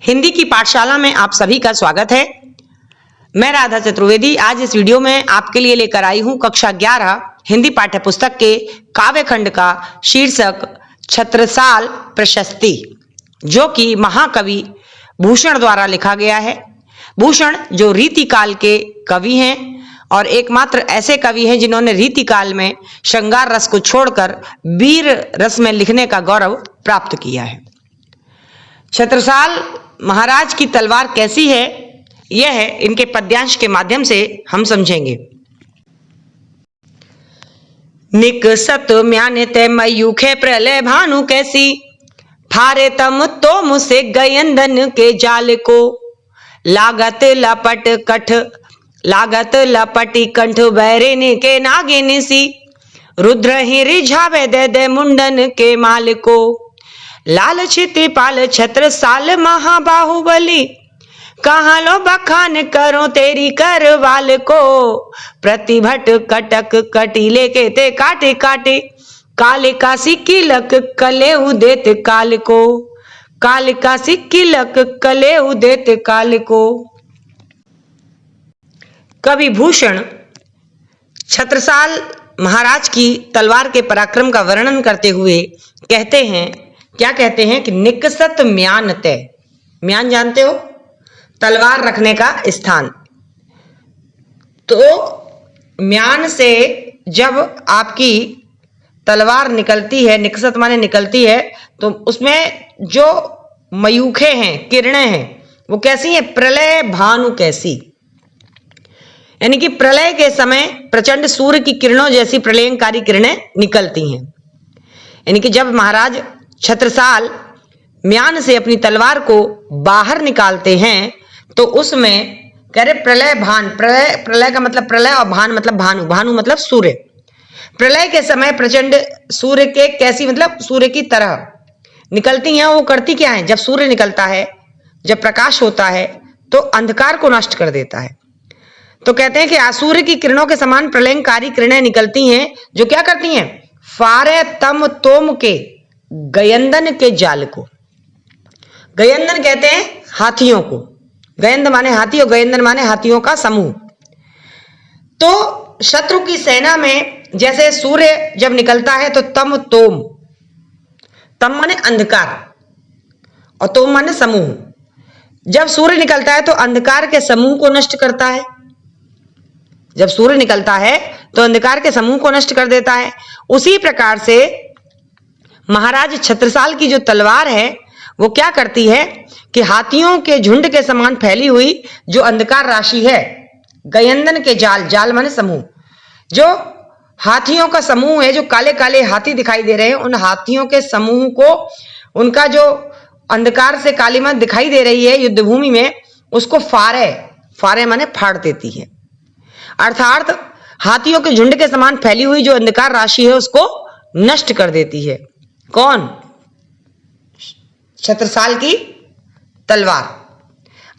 हिंदी की पाठशाला में आप सभी का स्वागत है। मैं राधा चतुर्वेदी आज इस वीडियो में आपके लिए लेकर आई हूं कक्षा 11 हिंदी पाठ्य पुस्तक के काव्य खंड का शीर्षक छत्रसाल प्रशस्ति, जो कि महाकवि भूषण द्वारा लिखा गया है। भूषण जो रीतिकाल के कवि हैं और एकमात्र ऐसे कवि हैं जिन्होंने रीतिकाल में श्रृंगार रस को छोड़कर वीर रस में लिखने का गौरव प्राप्त किया है। छत्रसाल महाराज की तलवार कैसी है, यह इनके पद्यांश के माध्यम से हम समझेंगे। निकसत म्यान ते मयूखे प्रलय भानु कैसी, फारे तम तो मुझसे गयंदन के जाल को, लागत लपटी कंठ बैरिन के नागिन सी, रुद्र ही रिझावे दे दे मुंडन के माल को, लाल छिति पाल छत्रसाल महाबाहुबली, कहाँ लो बखान करो तेरी करवाल को, प्रतिभट कटक कटीले के ते काटे काटे, काले का सिक्किलक कले उदेत काल को, काल का सिक्किलक कले उदेत काल को। कवि भूषण छत्रसाल महाराज की तलवार के पराक्रम का वर्णन करते हुए कहते हैं, क्या कहते हैं कि निकसत म्यान तय, म्यान जानते हो, तलवार रखने का स्थान। तो म्यान से जब आपकी तलवार निकलती है, निकसत माने निकलती है, तो उसमें जो मयूखे हैं, किरणें हैं, वो कैसी हैं? प्रलय भानु कैसी, यानी कि प्रलय के समय प्रचंड सूर्य की किरणों जैसी प्रलयंकारी किरणें निकलती हैं। यानी कि जब महाराज छत्रसाल म्यान से अपनी तलवार को बाहर निकालते हैं तो उसमें कह रहे प्रलय भान, प्रलय का मतलब प्रलय और भान मतलब भानु, भानु मतलब सूर्य। प्रलय के समय प्रचंड सूर्य के कैसी, मतलब सूर्य की तरह निकलती हैं। वो करती क्या है? जब सूर्य निकलता है, जब प्रकाश होता है तो अंधकार को नष्ट कर देता है। तो कहते हैं कि सूर्य की किरणों के समान प्रलयंकारी किरणें निकलती हैं, जो क्या करती हैं? फारे तम तोम के गयंदन के जाल को। गयंदन कहते हैं हाथियों को, गयंद माने हाथी और गयंदन माने हाथियों का समूह। तो शत्रु की सेना में जैसे सूर्य जब निकलता है तो तम तोम, तम माने अंधकार और तोम माने समूह। जब सूर्य निकलता है तो अंधकार के समूह को नष्ट करता है, जब सूर्य निकलता है तो अंधकार के समूह को नष्ट कर देता है। उसी प्रकार से महाराज छत्रसाल की जो तलवार है वो क्या करती है कि हाथियों के झुंड के समान फैली हुई जो अंधकार राशि है, गयंदन के जाल, जाल माने समूह, जो हाथियों का समूह है, जो काले काले हाथी दिखाई दे रहे हैं, उन हाथियों के समूह को, उनका जो अंधकार से कालीमा दिखाई दे रही है युद्धभूमि में, उसको फारे, फारे माने फाड़ देती है। अर्थात हाथियों के झुंड के समान फैली हुई जो अंधकार राशि है उसको नष्ट कर देती है। कौन? छत्रसाल की तलवार।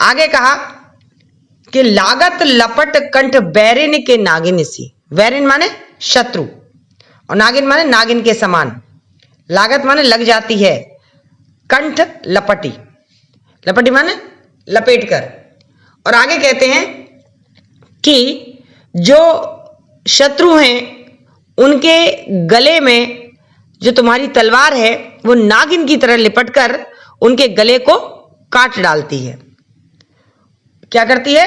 आगे कहा कि लागत लपट कंठ बैरिन के नागिन सी, बैरिन माने शत्रु और नागिन माने नागिन के समान। लागत माने लग जाती है, कंठ लपटी, लपटी माने लपेट कर। और आगे कहते हैं कि जो शत्रु हैं उनके गले में जो तुम्हारी तलवार है वो नागिन की तरह लिपट कर उनके गले को काट डालती है। क्या करती है?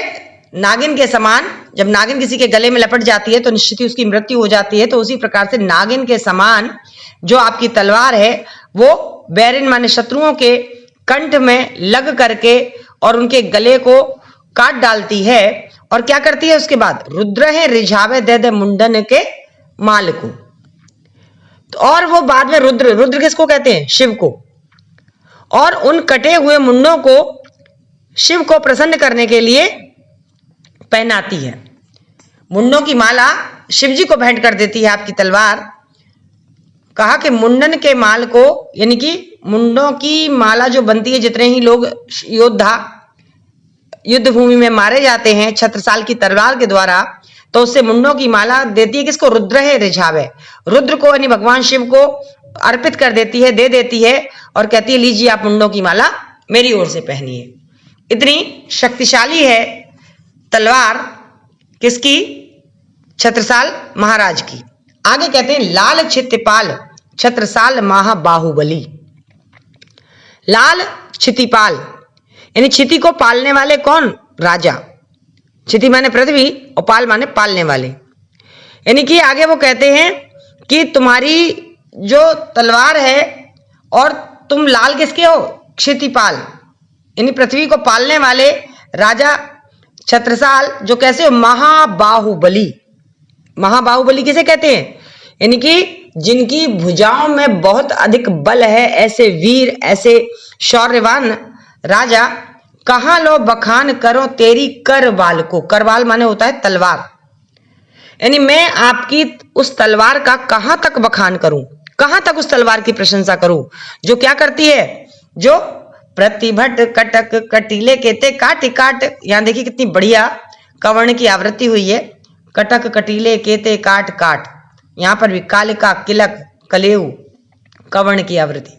नागिन के समान। जब नागिन किसी के गले में लपट जाती है तो निश्चित ही उसकी मृत्यु हो जाती है। तो उसी प्रकार से नागिन के समान जो आपकी तलवार है वो बैरिन माने शत्रुओं के कंठ में लग करके और उनके गले को काट डालती है। और क्या करती है उसके बाद? रुद्र है रिझावे दे दे मुंडन के माल को। और वो बाद में रुद्र, रुद्र किसको कहते हैं? शिव को। और उन कटे हुए मुंडों को शिव को प्रसन्न करने के लिए पहनाती है। मुंडों की माला शिव जी को भेंट कर देती है आपकी तलवार। कहा कि मुंडन के माल को, यानी कि मुंडों की माला जो बनती है, जितने ही लोग योद्धा युद्ध भूमि में मारे जाते हैं छत्रसाल की तलवार के द्वारा, तो उससे मुंडों की माला देती है किसको? रुद्र है रिझावे, रुद्र को यानी भगवान शिव को अर्पित कर देती है, दे देती है और कहती है लीजिए आप मुंडों की माला मेरी ओर से पहनिए। इतनी शक्तिशाली है तलवार किसकी? छत्रसाल महाराज की। आगे कहते हैं लाल क्षितिपाल छत्रसाल महाबाहुबली। लाल क्षितिपाल यानी क्षिति को पालने वाले कौन? राजा। क्षिति माने पृथ्वी और पाल माने पालने वाले। यानी कि आगे वो कहते हैं कि तुम्हारी जो तलवार है और तुम लाल किसके हो? क्षितिपाल यानी पृथ्वी को पालने वाले राजा छत्रसाल जो कैसे हो? महाबाहुबली। महाबाहुबली किसे कहते हैं? यानी कि जिनकी भुजाओं में बहुत अधिक बल है, ऐसे वीर, ऐसे शौर्यवान राजा। कहाँ लो बखान करो तेरी करवाल को। करवाल माने होता है तलवार। यानी मैं आपकी उस तलवार का कहां तक बखान करूं, कहां तक उस तलवार की प्रशंसा करूं जो क्या करती है? जो प्रतिभट कटक कटीले केते काट काट। यहां देखिए कितनी बढ़िया कवर्ण की आवृत्ति हुई है। कटक कटीले केते काट काट। यहां पर भी कालिका किलक कलेऊ कवर्ण की आवृत्ति।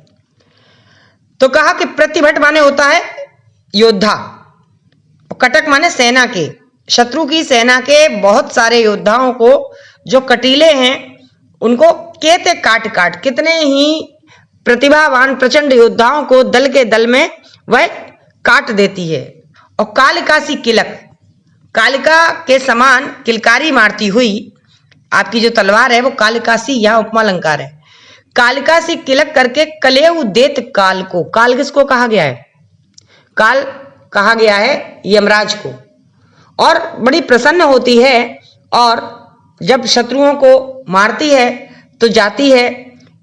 तो कहा कि प्रतिभट माने होता है योद्धा, कटक माने सेना के, शत्रु की सेना के बहुत सारे योद्धाओं को जो कटीले हैं उनको केते काट काट, कितने ही प्रतिभावान प्रचंड योद्धाओं को दल के दल में वह काट देती है। और कालिका सी किलक, कालिका के समान किलकारी मारती हुई आपकी जो तलवार है वो कालिका सी, यह उपमा अलंकार है। कालिका सी किलक करके कलेऊ देत काल को। काल किसको कहा गया है? काल कहा गया है यमराज को। और बड़ी प्रसन्न होती है और जब शत्रुओं को मारती है तो जाती है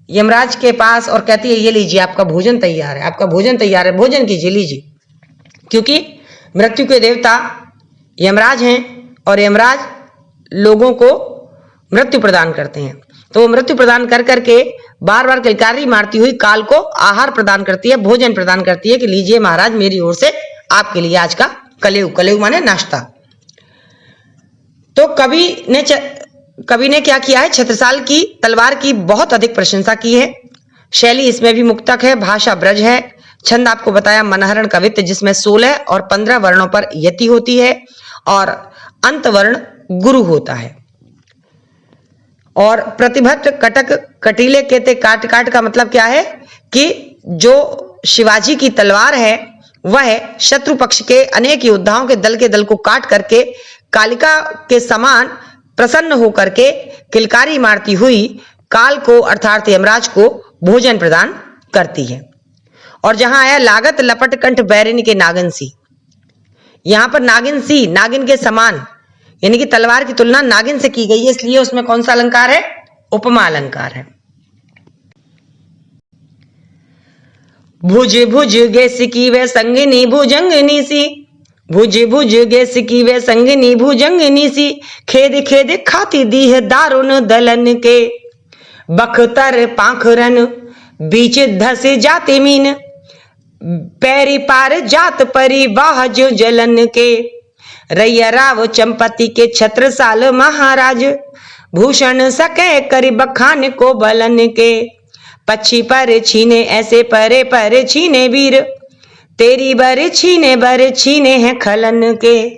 यमराज के पास और कहती है ये लीजिए आपका भोजन तैयार है, आपका भोजन तैयार है, भोजन कीजिए, लीजिए। क्योंकि मृत्यु के देवता यमराज हैं और यमराज लोगों को मृत्यु प्रदान करते हैं। तो वो मृत्यु प्रदान कर करके बार बार किलकारी मारती हुई काल को आहार प्रदान करती है, भोजन प्रदान करती है कि लीजिए महाराज मेरी ओर से आपके लिए आज का कलेऊ। कलेऊ माने नाश्ता। तो कवि ने क्या किया है? छत्रसाल की तलवार की बहुत अधिक प्रशंसा की है। शैली इसमें भी मुक्तक है, भाषा ब्रज है, छंद आपको बताया मनहरण कवित्त जिसमें 16 और 15 वर्णों पर यति होती है और अंत वर्ण गुरु होता है। और प्रतिभट कटक कटीले केते काट काट का मतलब क्या है कि जो शिवाजी की तलवार है वह शत्रु पक्ष के अनेक योद्धाओं के दल को काट करके कालिका के समान प्रसन्न होकर के किलकारी मारती हुई काल को अर्थात यमराज को भोजन प्रदान करती है। और जहां आया लागत लपट कंठ बैरिन के नागिन सी, यहां पर नागिन सी, नागिन के समान, यानी कि तलवार की तुलना नागिन से की गई है, इसलिए उसमें कौन सा अलंकार है? उपमा अलंकार है। भुज भुज गे सिकी वे संगिनी भुजंगनी सी, भुज भुज गे सिकी वे संगिनी भुजंगनी सी, खेद खेद खाती दी है दारुन दलन के, बख्तर पाखरन बीच धस जाते मीन, पैरी पार जात परी वाह जो जलन के, रैया राव चंपति के छत्रसाल महाराज, भूषण सके करी बखान को बलन के, पक्षी पर छीने ऐसे परे पर छीने वीर, तेरी बर छीने हैं खलन के,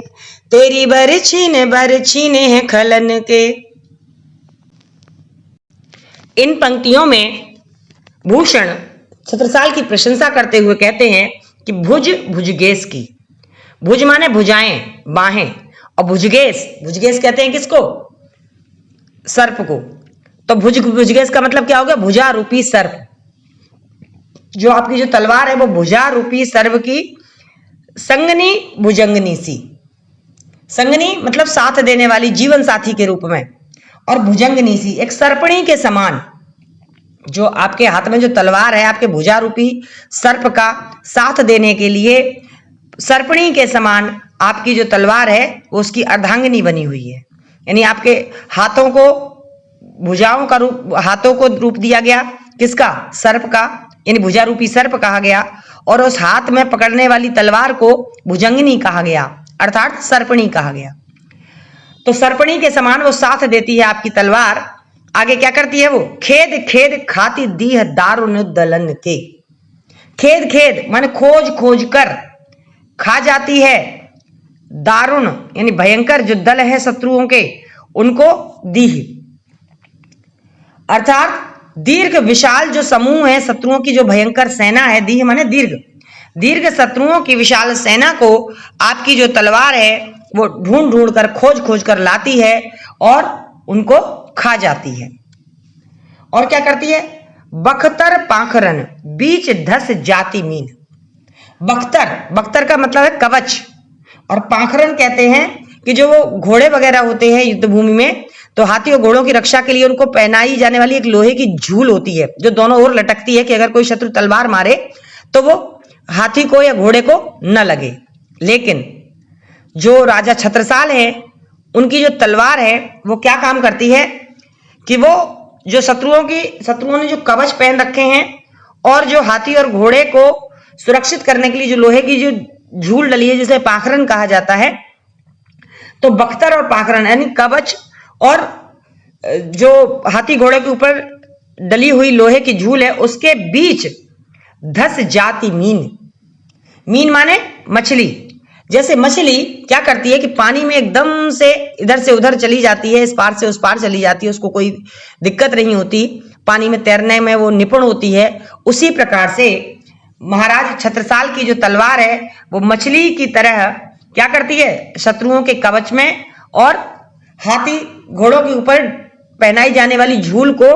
तेरी बर छीने हैं खलन के। इन पंक्तियों में भूषण छत्रसाल की प्रशंसा करते हुए कहते हैं कि भुज भुजगेश की, भुज माने भुजाएं, बाहें, और भुजगेश, भुजगेश कहते हैं किसको? सर्प को। तो भुजगेश का मतलब क्या हो गया? भुजा रूपी सर्प। जो आपकी जो तलवार है वो भुजा रूपी सर्प की संगनी भुजंगनी सी, संगनी मतलब साथ देने वाली, जीवन साथी के रूप में, और भुजंगनी सी एक सर्पणी के समान। जो आपके हाथ में जो तलवार है आपके भुजा रूपी सर्प का साथ देने के लिए सर्पणी के समान आपकी जो तलवार है वो उसकी अर्धांगिनी बनी हुई है। यानी आपके हाथों को, भुजाओं का रूप, हाथों को रूप दिया गया किसका? सर्प का, यानी भुजा रूपी सर्प कहा गया। और उस हाथ में पकड़ने वाली तलवार को भुजंगिनी कहा गया अर्थात सर्पणी कहा गया। तो सर्पणी के समान वो साथ देती है आपकी तलवार। आगे क्या करती है वो? खेद खेद खाती दी है दारुन दलन के, खेद खेद माने खोज खोज कर खा जाती है, दारुण यानी भयंकर जो दल है शत्रुओं के उनको दीह, अर्थात दीर्घ विशाल जो समूह है शत्रुओं की जो भयंकर सेना है, दीह माने दीर्घ, दीर्घ शत्रुओं की विशाल सेना को आपकी जो तलवार है वो ढूंढ ढूंढ कर खोज खोज कर लाती है और उनको खा जाती है। और क्या करती है? बख्तर पाखरन बीच धस जाति मीन। बख्तर, बख्तर का मतलब है कवच, और पाखरन कहते हैं कि जो वो घोड़े वगैरह होते हैं युद्ध भूमि में, तो हाथी और घोड़ों की रक्षा के लिए उनको पहनाई जाने वाली एक लोहे की झूल होती है जो दोनों ओर लटकती है कि अगर कोई शत्रु तलवार मारे तो वो हाथी को या घोड़े को न लगे। लेकिन जो राजा छत्रसाल है उनकी जो तलवार है वो क्या काम करती है कि वो जो शत्रुओं ने जो कवच पहन रखे हैं और जो हाथी और घोड़े को सुरक्षित करने के लिए जो लोहे की जो झूल डली है जिसे पाखरन कहा जाता है, तो बख्तर और पाखरन यानी कवच और जो हाथी घोड़े के ऊपर डली हुई लोहे की झूल है उसके बीच धस जाती मीन। मीन माने मछली। जैसे मछली क्या करती है कि पानी में एकदम से इधर से उधर चली जाती है, इस पार से उस पार चली जाती है, उसको कोई दिक्कत नहीं होती, पानी में तैरने में वो निपुण होती है। उसी प्रकार से महाराज छत्रसाल की जो तलवार है वो मछली की तरह क्या करती है, शत्रुओं के कवच में और हाथी घोड़ों के ऊपर पहनाई जाने वाली झूल को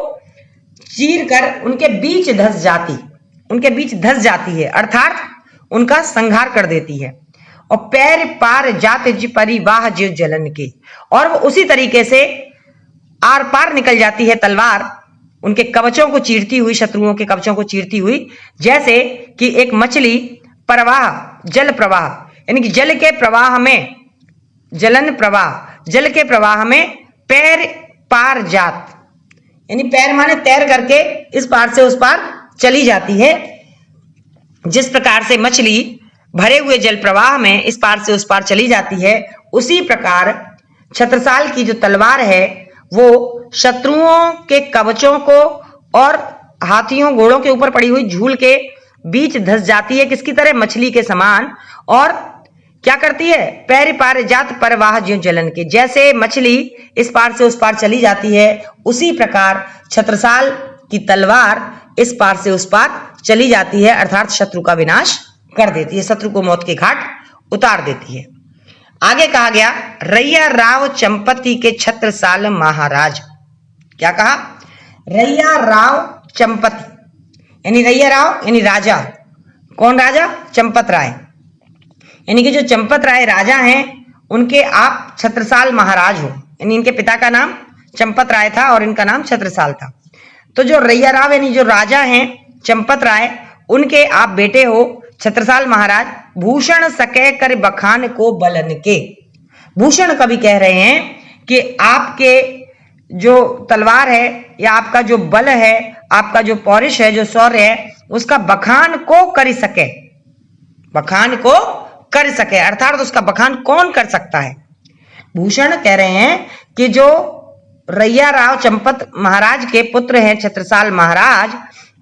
चीर कर उनके बीच धस जाती है, अर्थात उनका संहार कर देती है। और पैर पार जात परिवाह जीव जलन के, और वो उसी तरीके से आर पार निकल जाती है तलवार उनके कवचों को चीरती हुई, शत्रुओं के कवचों को चीरती हुई, जैसे कि एक मछली प्रवाह जल प्रवाह यानी कि जल के प्रवाह में जलन प्रवाह, जल के प्रवाह में पैर पार जात यानी पैर माने तैर करके इस पार से उस पार चली जाती है। जिस प्रकार से मछली भरे हुए जल प्रवाह में इस पार से उस पार चली जाती है, उसी प्रकार छत्रसाल की जो तलवार है वो शत्रुओं के कवचों को और हाथियों घोड़ों के ऊपर पड़ी हुई झूल के बीच धस जाती है, किसकी तरह, मछली के समान। और क्या करती है, पैर पार जात परवाह ज्यों जलन के, जैसे मछली इस पार से उस पार चली जाती है उसी प्रकार छत्रसाल की तलवार इस पार से उस पार चली जाती है, अर्थात शत्रु का विनाश कर देती है, शत्रु को मौत के घाट उतार देती है। आगे कहा गया रैया राव चंपती के छत्रसाल महाराज। क्या कहा, रैया राव चंपती यानी रैया राव यानी राजा, कौन राजा, चंपत राय, यानी कि जो चंपत राय राजा हैं उनके आप छत्रसाल महाराज हो, यानी इनके पिता का नाम चंपत राय था और इनका नाम छत्रसाल था। तो जो रैया राव यानी जो राजा हैं चंपत राय, उनके आप बेटे हो छत्रसाल महाराज। भूषण सके कर बखान को बलन के, भूषण कवि कह रहे हैं कि आपके जो तलवार है या आपका जो बल है, आपका जो पौरुष है, जो शौर्य है, उसका बखान को कर सके, बखान को कर सके, अर्थात उसका बखान कौन कर सकता है। भूषण कह रहे हैं कि जो रैया राव चंपत महाराज के पुत्र हैं छत्रसाल महाराज,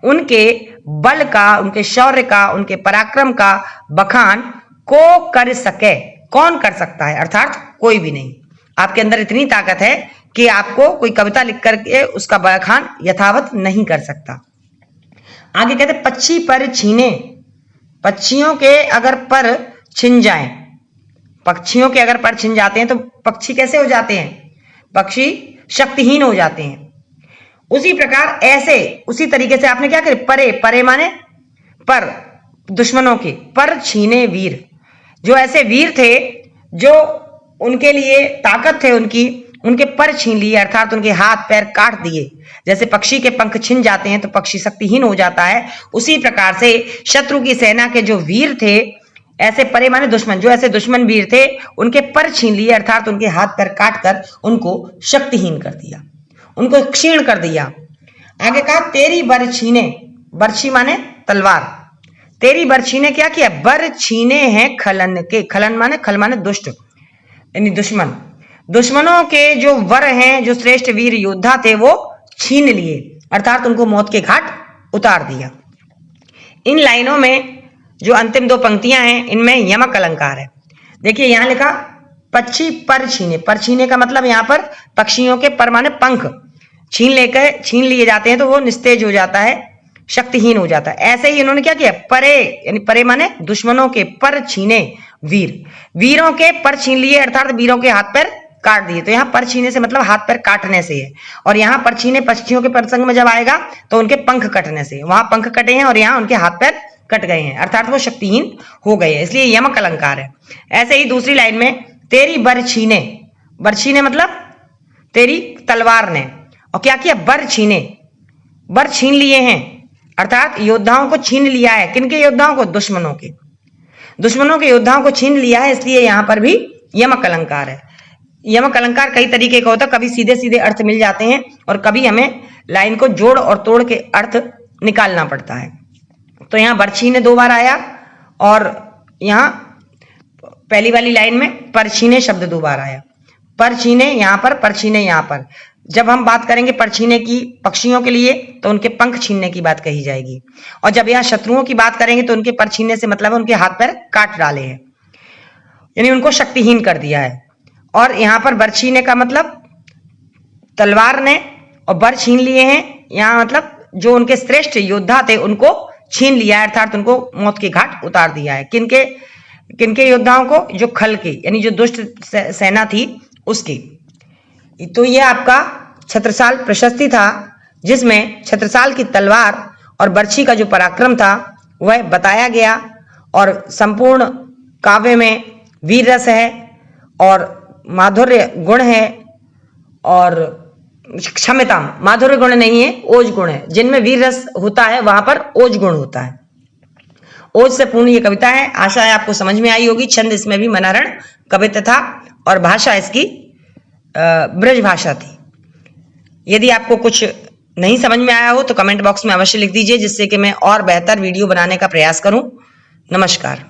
उनके बल का, उनके शौर्य का, उनके पराक्रम का बखान को कर सके, कौन कर सकता है, अर्थात कोई भी नहीं। आपके अंदर इतनी ताकत है कि आपको कोई कविता लिख करके उसका बखान यथावत नहीं कर सकता। आगे कहते पक्षी पर छीने, पक्षियों के अगर पर छिन जाएं, पक्षियों के अगर पर छिन जाते हैं तो पक्षी कैसे हो जाते हैं, पक्षी शक्तिहीन हो जाते हैं। उसी प्रकार ऐसे उसी तरीके से आपने क्या करे, परे, परे माने पर, दुश्मनों के पर छीने वीर, जो ऐसे वीर थे जो उनके लिए ताकत थे उनके पर छीन लिए, अर्थात उनके हाथ पैर काट दिए। जैसे पक्षी के पंख छिन जाते हैं तो पक्षी शक्तिहीन हो जाता है, उसी प्रकार से शत्रु की सेना के जो वीर थे, ऐसे परे माने दुश्मन, जो ऐसे दुश्मन वीर थे उनके पर छीन लिए, अर्थात उनके हाथ पैर काट कर उनको शक्तिहीन कर दिया, उनको क्षीण कर दिया। आगे कहा तेरी बरछीने, बरछी माने तलवार, तेरी बरछी ने क्या किया, बर छीने हैं खलन के, खलन माने खल माने दुष्ट यानी दुश्मन, दुश्मनों के जो वर हैं, जो श्रेष्ठ वीर योद्धा थे वो छीन लिए, अर्थात उनको मौत के घाट उतार दिया। इन लाइनों में जो अंतिम दो पंक्तियां हैं इनमें यमक अलंकार है। देखिए यहां लिखा पक्षी पर छीने, पर छीने का मतलब यहां पर पक्षियों के पर माने पंख छीन लिए जाते हैं तो वो निस्तेज हो जाता है, शक्तिहीन हो जाता है। ऐसे ही इन्होंने क्या किया, परे यानी परे माने दुश्मनों के पर छीने वीर, वीरों के पर छीन लिए अर्थात वीरों के हाथ पैर काट दिए। तो यहाँ पर छीने से मतलब हाथ पैर काटने से है, और यहाँ पर छीने पक्षियों के प्रसंग में जब आएगा तो उनके पंख कटने से, वहां पंख कटे हैं और यहाँ उनके हाथ पैर कट गए हैं अर्थात वो शक्तिहीन हो गए हैं, इसलिए यमक अलंकार है। ऐसे ही दूसरी लाइन में तेरी बरछीने, बरछीने मतलब तेरी तलवार ने, और क्या किया बर छीने, बर छीन लिए हैं अर्थात योद्धाओं को छीन लिया है। किनके योद्धाओं को, दुश्मनों के, दुश्मनों के योद्धाओं को छीन लिया है, इसलिए यहां पर भी यमक अलंकार है। यमक अलंकार कई तरीके का होता है, कभी सीधे सीधे अर्थ मिल जाते हैं और कभी हमें लाइन को जोड़ और तोड़ के अर्थ निकालना पड़ता है। तो यहाँ बरछीने दो बार आया और यहाँ पहली वाली लाइन में परछीने शब्द दो बार आया, परछीने यहाँ पर, परछीने यहाँ पर। जब हम बात करेंगे परछीने की पक्षियों के लिए तो उनके पंख छीनने की बात कही जाएगी, और जब यहाँ शत्रुओं की बात करेंगे तो उनके परछीने से मतलब उनके हाथ पैर काट डाले हैं, यानी उनको शक्तिहीन कर दिया है। और यहाँ पर बरछीने का मतलब तलवार ने, और बर छीन लिए हैं यहाँ मतलब जो उनके श्रेष्ठ योद्धा थे उनको छीन लिया है अर्थात उनको मौत के घाट उतार दिया है। किनके, किनके योद्धाओं को, जो खल के यानी जो दुष्ट सेना थी उसकी। तो ये आपका छत्रसाल प्रशस्ति था जिसमें छत्रसाल की तलवार और बर्छी का जो पराक्रम था वह बताया गया, और संपूर्ण काव्य में वीर रस है और माधुर्य गुण है, और क्षमता माधुर्य गुण नहीं है, ओज गुण है। जिनमें वीर रस होता है वहां पर ओज गुण होता है। ओज से पूर्ण ये कविता है, आशा है आपको समझ में आई होगी। छंद इसमें भी मनहरण कविता था और भाषा इसकी ब्रज भाषा थी। यदि आपको कुछ नहीं समझ में आया हो तो कमेंट बॉक्स में अवश्य लिख दीजिए, जिससे कि मैं और बेहतर वीडियो बनाने का प्रयास करूं। नमस्कार।